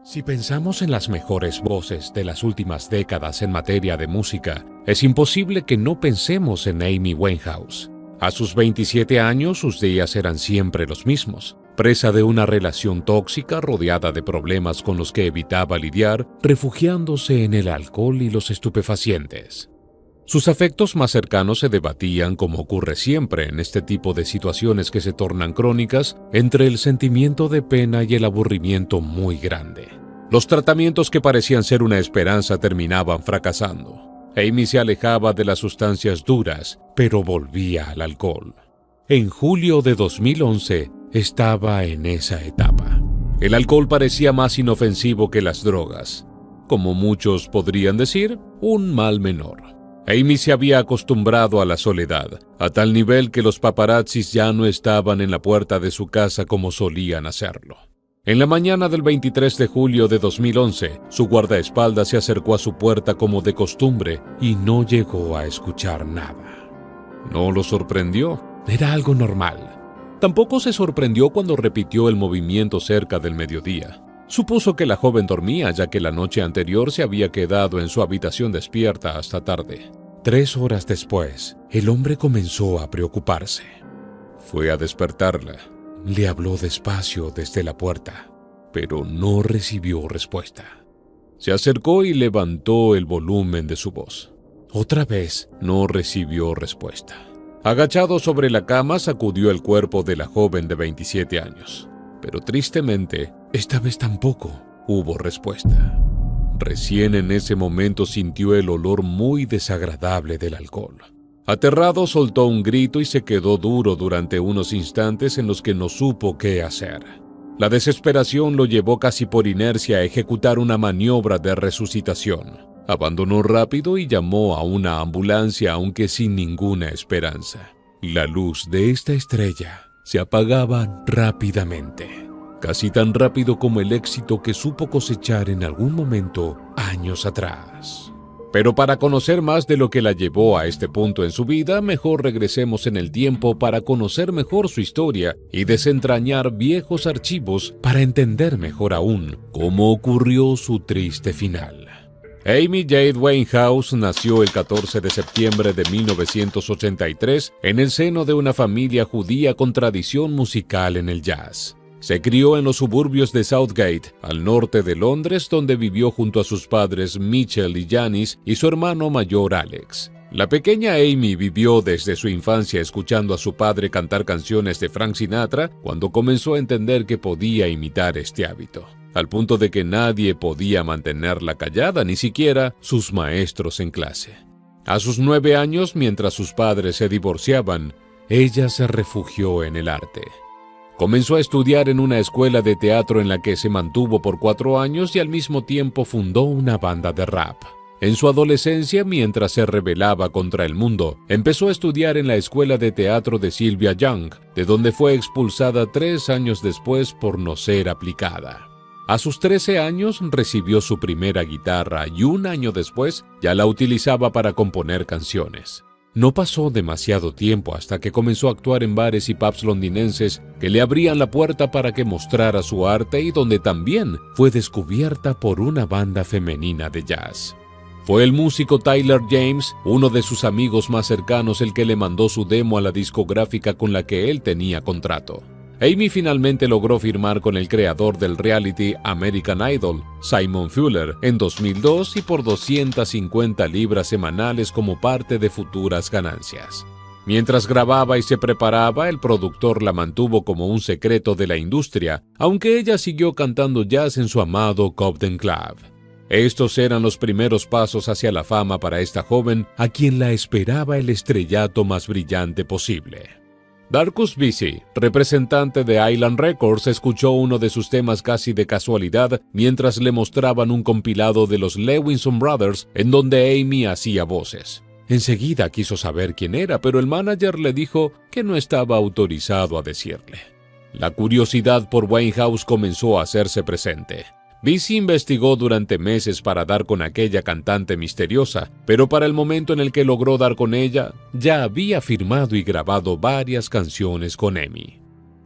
Si pensamos en las mejores voces de las últimas décadas en materia de música, es imposible que no pensemos en Amy Winehouse. A sus 27 años, sus días eran siempre los mismos. Presa de una relación tóxica rodeada de problemas con los que evitaba lidiar, refugiándose en el alcohol y los estupefacientes. Sus afectos más cercanos se debatían, como ocurre siempre en este tipo de situaciones que se tornan crónicas, entre el sentimiento de pena y el aburrimiento muy grande. Los tratamientos que parecían ser una esperanza terminaban fracasando. Amy se alejaba de las sustancias duras, pero volvía al alcohol. En julio de 2011 estaba en esa etapa. El alcohol parecía más inofensivo que las drogas. Como muchos podrían decir, un mal menor. Amy se había acostumbrado a la soledad, a tal nivel que los paparazzis ya no estaban en la puerta de su casa como solían hacerlo. En la mañana del 23 de julio de 2011, su guardaespaldas se acercó a su puerta como de costumbre y no llegó a escuchar nada. No lo sorprendió, era algo normal. Tampoco se sorprendió cuando repitió el movimiento cerca del mediodía. Supuso que la joven dormía, ya que la noche anterior se había quedado en su habitación despierta hasta tarde. 3 horas después, el hombre comenzó a preocuparse. Fue a despertarla. Le habló despacio desde la puerta, pero no recibió respuesta. Se acercó y levantó el volumen de su voz. Otra vez no recibió respuesta. Agachado sobre la cama, sacudió el cuerpo de la joven de 27 años. Pero tristemente, esta vez tampoco hubo respuesta. Recién en ese momento sintió el olor muy desagradable del alcohol. Aterrado, soltó un grito y se quedó duro durante unos instantes en los que no supo qué hacer. La desesperación lo llevó casi por inercia a ejecutar una maniobra de resucitación. Abandonó rápido y llamó a una ambulancia, aunque sin ninguna esperanza. La luz de esta estrella se apagaba rápidamente, casi tan rápido como el éxito que supo cosechar en algún momento años atrás. Pero para conocer más de lo que la llevó a este punto en su vida, mejor regresemos en el tiempo para conocer mejor su historia y desentrañar viejos archivos para entender mejor aún cómo ocurrió su triste final. Amy Jade Winehouse nació el 14 de septiembre de 1983 en el seno de una familia judía con tradición musical en el jazz. Se crió en los suburbios de Southgate, al norte de Londres, donde vivió junto a sus padres Mitchell y Janice y su hermano mayor Alex. La pequeña Amy vivió desde su infancia escuchando a su padre cantar canciones de Frank Sinatra cuando comenzó a entender que podía imitar este hábito, al punto de que nadie podía mantenerla callada, ni siquiera sus maestros en clase. A sus 9 años, mientras sus padres se divorciaban, ella se refugió en el arte. Comenzó a estudiar en una escuela de teatro en la que se mantuvo por 4 años y al mismo tiempo fundó una banda de rap. En su adolescencia, mientras se rebelaba contra el mundo, empezó a estudiar en la escuela de teatro de Sylvia Young, de donde fue expulsada 3 años después por no ser aplicada. A sus 13 años recibió su primera guitarra y 1 año después ya la utilizaba para componer canciones. No pasó demasiado tiempo hasta que comenzó a actuar en bares y pubs londinenses que le abrían la puerta para que mostrara su arte y donde también fue descubierta por una banda femenina de jazz. Fue el músico Tyler James, uno de sus amigos más cercanos, el que le mandó su demo a la discográfica con la que él tenía contrato. Amy finalmente logró firmar con el creador del reality American Idol, Simon Fuller, en 2002 y por 250 libras semanales como parte de futuras ganancias. Mientras grababa y se preparaba, el productor la mantuvo como un secreto de la industria, aunque ella siguió cantando jazz en su amado Cobden Club. Estos eran los primeros pasos hacia la fama para esta joven, a quien la esperaba el estrellato más brillante posible. Darcus Vesey, representante de Island Records, escuchó uno de sus temas casi de casualidad mientras le mostraban un compilado de los Lewinson Brothers en donde Amy hacía voces. Enseguida quiso saber quién era, pero el manager le dijo que no estaba autorizado a decirle. La curiosidad por Winehouse comenzó a hacerse presente. Vesey investigó durante meses para dar con aquella cantante misteriosa, pero para el momento en el que logró dar con ella, ya había firmado y grabado varias canciones con Amy.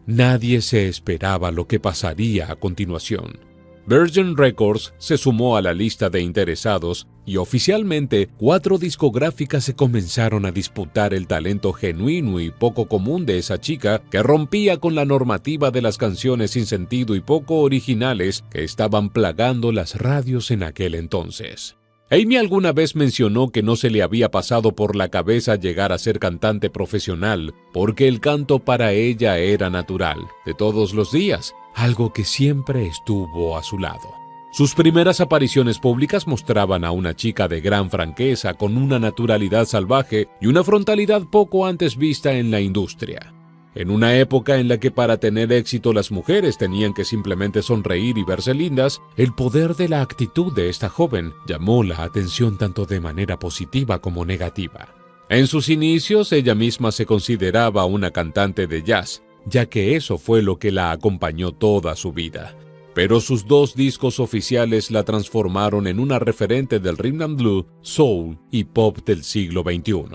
Nadie se esperaba lo que pasaría a continuación. Virgin Records se sumó a la lista de interesados y oficialmente 4 discográficas se comenzaron a disputar el talento genuino y poco común de esa chica que rompía con la normativa de las canciones sin sentido y poco originales que estaban plagando las radios en aquel entonces. Amy alguna vez mencionó que no se le había pasado por la cabeza llegar a ser cantante profesional porque el canto para ella era natural, de todos los días, algo que siempre estuvo a su lado. Sus primeras apariciones públicas mostraban a una chica de gran franqueza con una naturalidad salvaje y una frontalidad poco antes vista en la industria. En una época en la que para tener éxito las mujeres tenían que simplemente sonreír y verse lindas, el poder de la actitud de esta joven llamó la atención tanto de manera positiva como negativa. En sus inicios, ella misma se consideraba una cantante de jazz, ya que eso fue lo que la acompañó toda su vida. Pero sus 2 discos oficiales la transformaron en una referente del rhythm and blues, soul y pop del siglo XXI.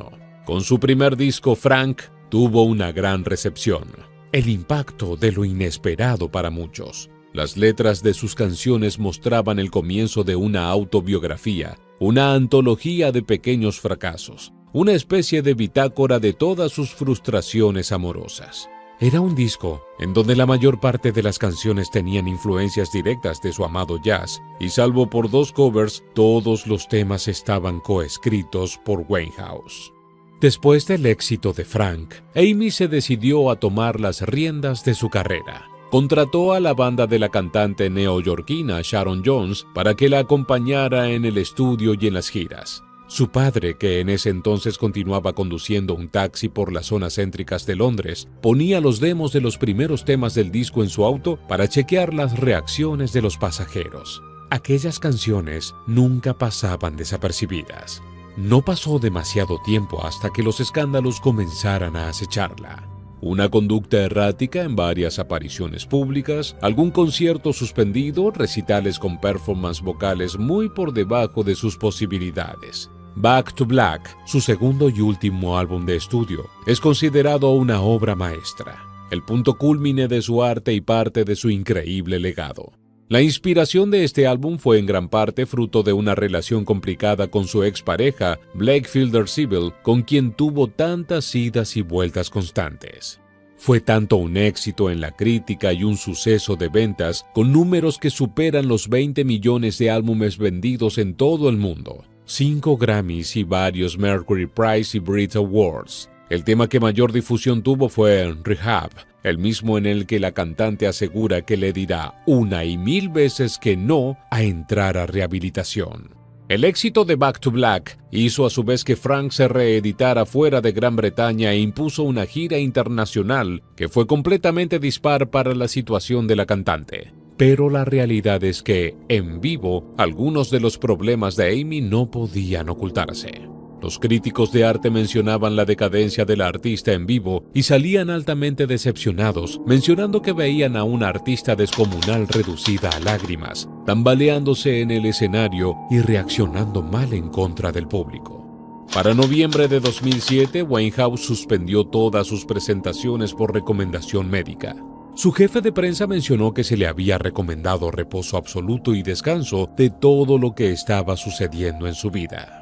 Con su primer disco, Frank, tuvo una gran recepción, el impacto de lo inesperado para muchos. Las letras de sus canciones mostraban el comienzo de una autobiografía, una antología de pequeños fracasos, una especie de bitácora de todas sus frustraciones amorosas. Era un disco en donde la mayor parte de las canciones tenían influencias directas de su amado jazz, y salvo por 2 covers, todos los temas estaban coescritos por Winehouse. Después del éxito de Frank, Amy se decidió a tomar las riendas de su carrera. Contrató a la banda de la cantante neoyorquina Sharon Jones para que la acompañara en el estudio y en las giras. Su padre, que en ese entonces continuaba conduciendo un taxi por las zonas céntricas de Londres, ponía los demos de los primeros temas del disco en su auto para chequear las reacciones de los pasajeros. Aquellas canciones nunca pasaban desapercibidas. No pasó demasiado tiempo hasta que los escándalos comenzaran a acecharla. Una conducta errática en varias apariciones públicas, algún concierto suspendido, recitales con performances vocales muy por debajo de sus posibilidades. Back to Black, su segundo y último álbum de estudio, es considerado una obra maestra, el punto cúlmine de su arte y parte de su increíble legado. La inspiración de este álbum fue en gran parte fruto de una relación complicada con su expareja, Blake Fielder Civil, con quien tuvo tantas idas y vueltas constantes. Fue tanto un éxito en la crítica y un suceso de ventas, con números que superan los 20 millones de álbumes vendidos en todo el mundo, 5 Grammys y varios Mercury Prize y Brit Awards. El tema que mayor difusión tuvo fue Rehab, el mismo en el que la cantante asegura que le dirá 1 y 1000 veces que no a entrar a rehabilitación. El éxito de Back to Black hizo a su vez que Frank se reeditara fuera de Gran Bretaña e impuso una gira internacional que fue completamente dispar para la situación de la cantante. Pero la realidad es que, en vivo, algunos de los problemas de Amy no podían ocultarse. Los críticos de arte mencionaban la decadencia de la artista en vivo y salían altamente decepcionados, mencionando que veían a una artista descomunal reducida a lágrimas, tambaleándose en el escenario y reaccionando mal en contra del público. Para noviembre de 2007, Winehouse suspendió todas sus presentaciones por recomendación médica. Su jefe de prensa mencionó que se le había recomendado reposo absoluto y descanso de todo lo que estaba sucediendo en su vida.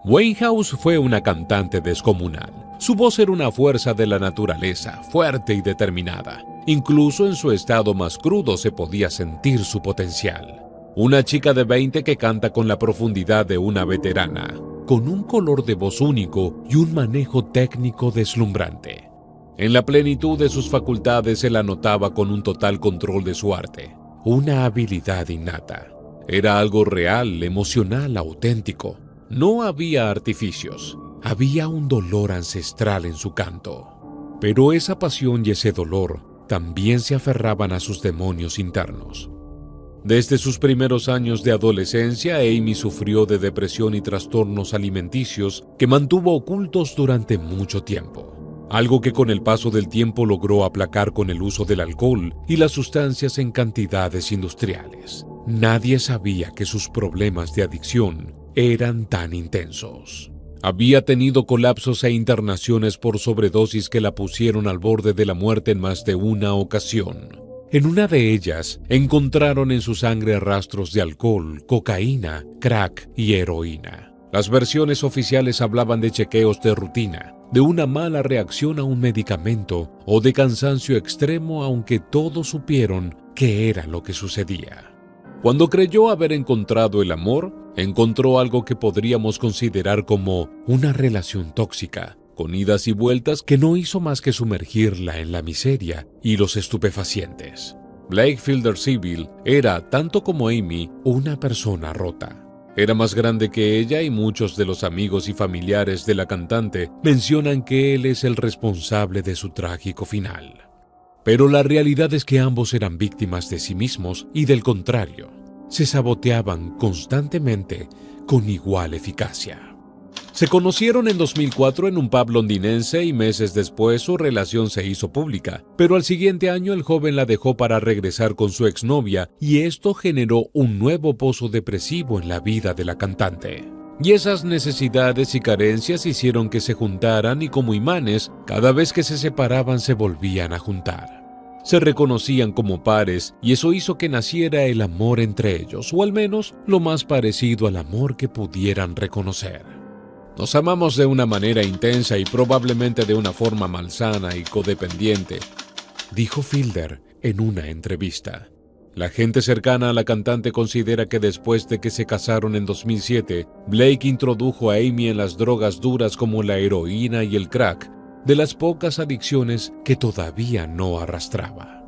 Winehouse fue una cantante descomunal. Su voz era una fuerza de la naturaleza, fuerte y determinada. Incluso en su estado más crudo se podía sentir su potencial. Una chica de 20 que canta con la profundidad de una veterana, con un color de voz único y un manejo técnico deslumbrante. En la plenitud de sus facultades se la notaba con un total control de su arte, una habilidad innata. Era algo real, emocional, auténtico. No había artificios, había un dolor ancestral en su canto. Pero esa pasión y ese dolor también se aferraban a sus demonios internos. Desde sus primeros años de adolescencia, Amy sufrió de depresión y trastornos alimenticios que mantuvo ocultos durante mucho tiempo. Algo que con el paso del tiempo logró aplacar con el uso del alcohol y las sustancias en cantidades industriales. Nadie sabía que sus problemas de adicción eran tan intensos. Había tenido colapsos e internaciones por sobredosis que la pusieron al borde de la muerte en más de una ocasión. En una de ellas, encontraron en su sangre rastros de alcohol, cocaína, crack y heroína. Las versiones oficiales hablaban de chequeos de rutina, de una mala reacción a un medicamento o de cansancio extremo, aunque todos supieron qué era lo que sucedía. Cuando creyó haber encontrado el amor, encontró algo que podríamos considerar como una relación tóxica, con idas y vueltas que no hizo más que sumergirla en la miseria y los estupefacientes. Blake Fielder Civil era, tanto como Amy, una persona rota. Era más grande que ella y muchos de los amigos y familiares de la cantante mencionan que él es el responsable de su trágico final. Pero la realidad es que ambos eran víctimas de sí mismos y del contrario, se saboteaban constantemente con igual eficacia. Se conocieron en 2004 en un pub londinense y meses después su relación se hizo pública, pero al siguiente año el joven la dejó para regresar con su exnovia y esto generó un nuevo pozo depresivo en la vida de la cantante. Y esas necesidades y carencias hicieron que se juntaran y como imanes, cada vez que se separaban se volvían a juntar. Se reconocían como pares y eso hizo que naciera el amor entre ellos, o al menos lo más parecido al amor que pudieran reconocer. Nos amamos de una manera intensa y probablemente de una forma malsana y codependiente, dijo Fielder en una entrevista. La gente cercana a la cantante considera que después de que se casaron en 2007, Blake introdujo a Amy en las drogas duras como la heroína y el crack, de las pocas adicciones que todavía no arrastraba.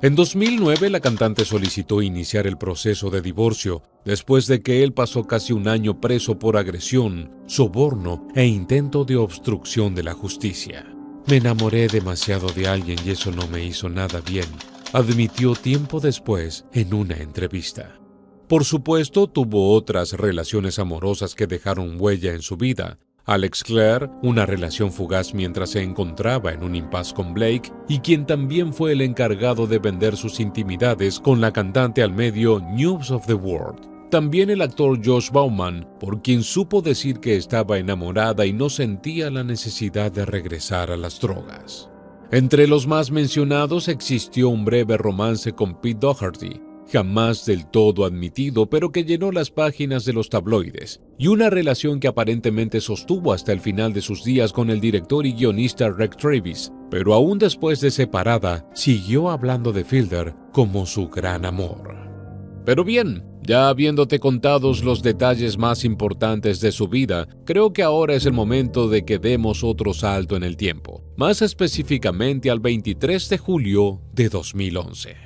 En 2009, la cantante solicitó iniciar el proceso de divorcio después de que él pasó casi un año preso por agresión, soborno e intento de obstrucción de la justicia. Me enamoré demasiado de alguien y eso no me hizo nada bien, admitió tiempo después en una entrevista. Por supuesto, tuvo otras relaciones amorosas que dejaron huella en su vida. Alex Clare, una relación fugaz mientras se encontraba en un impasse con Blake, y quien también fue el encargado de vender sus intimidades con la cantante al medio News of the World. También el actor Josh Bauman, por quien supo decir que estaba enamorada y no sentía la necesidad de regresar a las drogas. Entre los más mencionados existió un breve romance con Pete Doherty, jamás del todo admitido, pero que llenó las páginas de los tabloides, y una relación que aparentemente sostuvo hasta el final de sus días con el director y guionista Rick Travis, pero aún después de separada, siguió hablando de Fielder como su gran amor. Pero bien, ya habiéndote contados los detalles más importantes de su vida, creo que ahora es el momento de que demos otro salto en el tiempo, más específicamente al 23 de julio de 2011.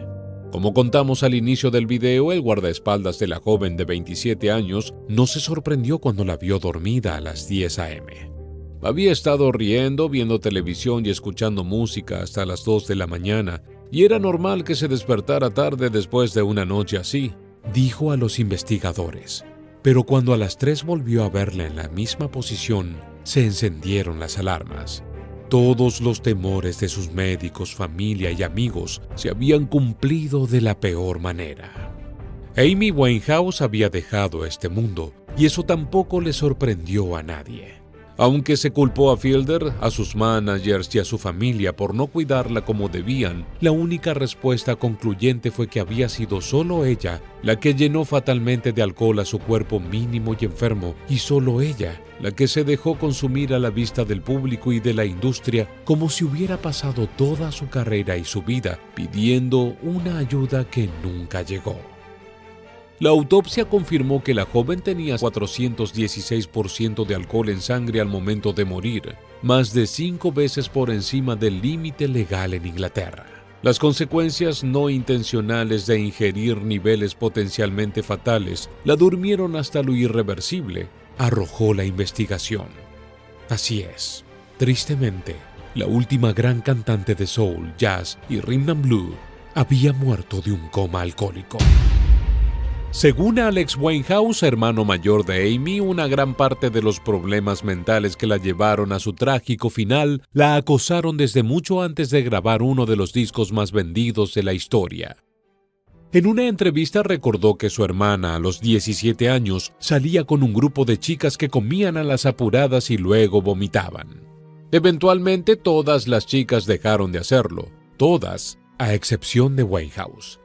Como contamos al inicio del video, el guardaespaldas de la joven de 27 años no se sorprendió cuando la vio dormida a las 10 a.m. Había estado riendo, viendo televisión y escuchando música hasta las 2 de la mañana, y era normal que se despertara tarde después de una noche así, dijo a los investigadores. Pero cuando a las 3 volvió a verla en la misma posición, se encendieron las alarmas. Todos los temores de sus médicos, familia y amigos se habían cumplido de la peor manera. Amy Winehouse había dejado este mundo y eso tampoco le sorprendió a nadie. Aunque se culpó a Fielder, a sus managers y a su familia por no cuidarla como debían, la única respuesta concluyente fue que había sido solo ella la que llenó fatalmente de alcohol a su cuerpo mínimo y enfermo, y solo ella la que se dejó consumir a la vista del público y de la industria como si hubiera pasado toda su carrera y su vida pidiendo una ayuda que nunca llegó. La autopsia confirmó que la joven tenía 416% de alcohol en sangre al momento de morir, más de 5 veces por encima del límite legal en Inglaterra. Las consecuencias no intencionales de ingerir niveles potencialmente fatales la durmieron hasta lo irreversible, arrojó la investigación. Así es, tristemente, la última gran cantante de soul, jazz y rhythm and blues había muerto de un coma alcohólico. Según Alex Winehouse, hermano mayor de Amy, una gran parte de los problemas mentales que la llevaron a su trágico final la acosaron desde mucho antes de grabar uno de los discos más vendidos de la historia. En una entrevista recordó que su hermana, a los 17 años, salía con un grupo de chicas que comían a las apuradas y luego vomitaban. Eventualmente todas las chicas dejaron de hacerlo, todas, a excepción de Winehouse.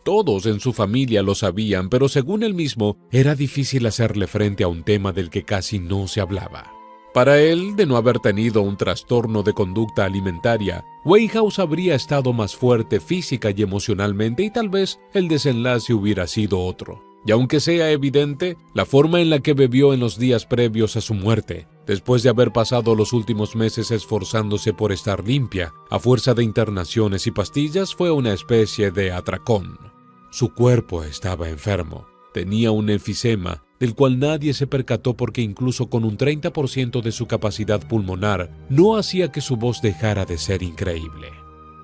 Todos en su familia lo sabían, pero según él mismo, era difícil hacerle frente a un tema del que casi no se hablaba. Para él, de no haber tenido un trastorno de conducta alimentaria, Winehouse habría estado más fuerte física y emocionalmente y tal vez el desenlace hubiera sido otro. Y aunque sea evidente, la forma en la que bebió en los días previos a su muerte, después de haber pasado los últimos meses esforzándose por estar limpia, a fuerza de internaciones y pastillas, fue una especie de atracón. Su cuerpo estaba enfermo, tenía un enfisema, del cual nadie se percató porque incluso con un 30% de su capacidad pulmonar, no hacía que su voz dejara de ser increíble.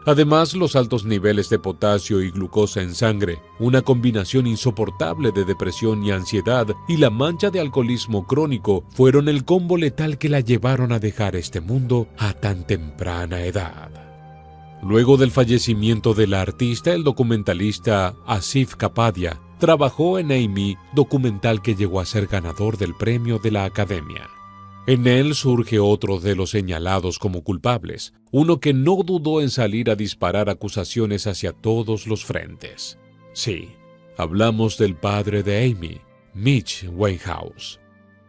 Además, los altos niveles de potasio y glucosa en sangre, una combinación insoportable de depresión y ansiedad y la mancha de alcoholismo crónico fueron el combo letal que la llevaron a dejar este mundo a tan temprana edad. Luego del fallecimiento de la artista, el documentalista Asif Kapadia trabajó en Amy, documental que llegó a ser ganador del premio de la Academia. En él surge otro de los señalados como culpables, uno que no dudó en salir a disparar acusaciones hacia todos los frentes. Sí, hablamos del padre de Amy, Mitch Winehouse.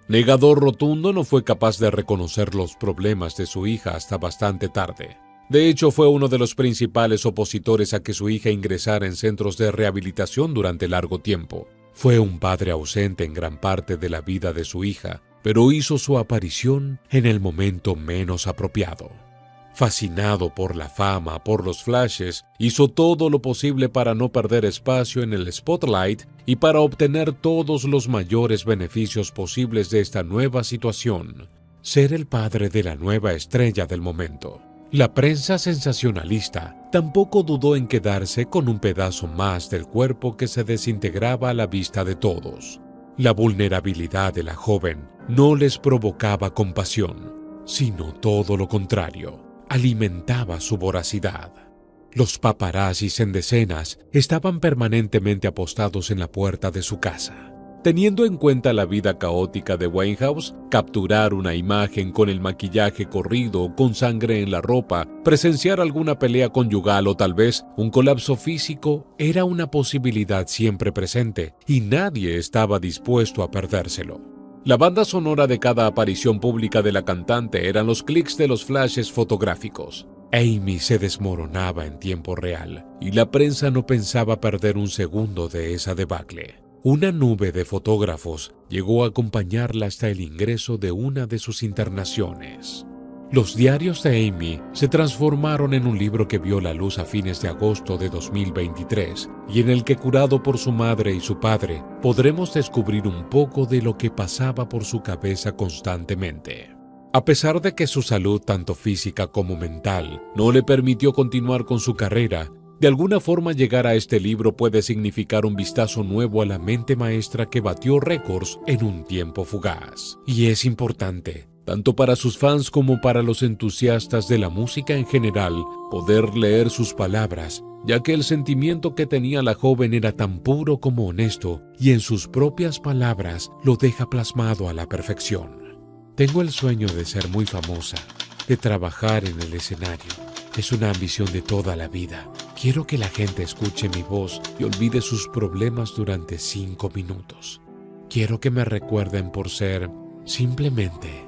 Negador rotundo, no fue capaz de reconocer los problemas de su hija hasta bastante tarde. De hecho, fue uno de los principales opositores a que su hija ingresara en centros de rehabilitación durante largo tiempo. Fue un padre ausente en gran parte de la vida de su hija, pero hizo su aparición en el momento menos apropiado. Fascinado por la fama, por los flashes, hizo todo lo posible para no perder espacio en el spotlight y para obtener todos los mayores beneficios posibles de esta nueva situación: ser el padre de la nueva estrella del momento. La prensa sensacionalista tampoco dudó en quedarse con un pedazo más del cuerpo que se desintegraba a la vista de todos. La vulnerabilidad de la joven no les provocaba compasión, sino todo lo contrario, alimentaba su voracidad. Los paparazzis en decenas estaban permanentemente apostados en la puerta de su casa. Teniendo en cuenta la vida caótica de Winehouse, capturar una imagen con el maquillaje corrido, con sangre en la ropa, presenciar alguna pelea conyugal o tal vez un colapso físico era una posibilidad siempre presente y nadie estaba dispuesto a perdérselo. La banda sonora de cada aparición pública de la cantante eran los clics de los flashes fotográficos. Amy se desmoronaba en tiempo real y la prensa no pensaba perder un segundo de esa debacle. Una nube de fotógrafos llegó a acompañarla hasta el ingreso de una de sus internaciones. Los diarios de Amy se transformaron en un libro que vio la luz a fines de agosto de 2023 y en el que, curado por su madre y su padre, podremos descubrir un poco de lo que pasaba por su cabeza constantemente. A pesar de que su salud, tanto física como mental, no le permitió continuar con su carrera, de alguna forma llegar a este libro puede significar un vistazo nuevo a la mente maestra que batió récords en un tiempo fugaz. Y es importante, tanto para sus fans como para los entusiastas de la música en general, poder leer sus palabras, ya que el sentimiento que tenía la joven era tan puro como honesto, y en sus propias palabras lo deja plasmado a la perfección. Tengo el sueño de ser muy famosa, de trabajar en el escenario. Es una ambición de toda la vida. Quiero que la gente escuche mi voz y olvide sus problemas durante 5 minutos. Quiero que me recuerden por ser simplemente